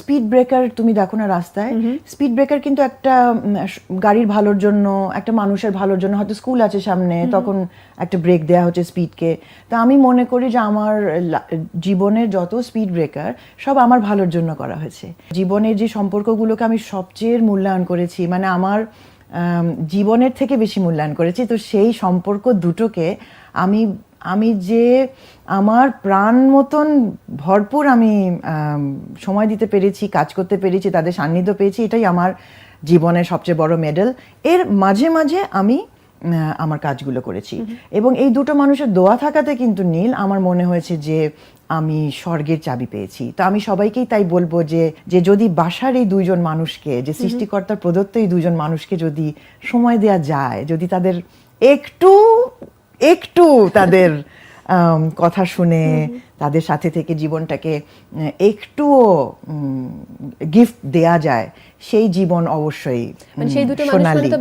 Speed breaker তুমি দেখো না রাস্তায়, স্পিড ব্রেকার কিন্তু একটা গাড়ির ভালোর জন্য, একটা মানুষের ভালোর জন্য, হয়তো স্কুল আছে সামনে তখন একটা ব্রেক দেওয়া হচ্ছে স্পিডকে। তো আমি মনে করি যে আমার জীবনের যত স্পিড ব্রেকার সব আমার ভালোর জন্য করা হয়েছে। জীবনের যে সম্পর্কগুলোকে আমি সবচেয়ে মূল্যায়ন করেছি, মানে আমার জীবনের থেকে বেশি মূল্যায়ন করেছি, তো সেই সম্পর্ক দুটোকে আমি যে আমার প্রাণ মতন ভরপুর আমি সময় দিতে পেরেছি, কাজ করতে পেরেছি, তাদের সান্নিধ্য পেয়েছি, এটাই আমার জীবনের সবচেয়ে বড় মেডেল। এর মাঝে মাঝে আমি আমার কাজগুলো করেছি এবং এই দুটো মানুষের দোয়া থাকাতে কিন্তু নীল আমার মনে হয়েছে যে আমি স্বর্গের চাবি পেয়েছি। তো আমি সবাইকেই তাই বলবো যে যদি বাসার এই দুইজন মানুষকে, যে সৃষ্টিকর্তার প্রদত্ত এই দুইজন মানুষকে যদি সময় দেয়া যায়, যদি তাদের একটু তাদের কথা শুনে তাদের সাথে থেকে জীবনটাকে একটুও গিফট দেয়া যায়, সেই জীবন অবশ্যই সেই দুটো সোনালী।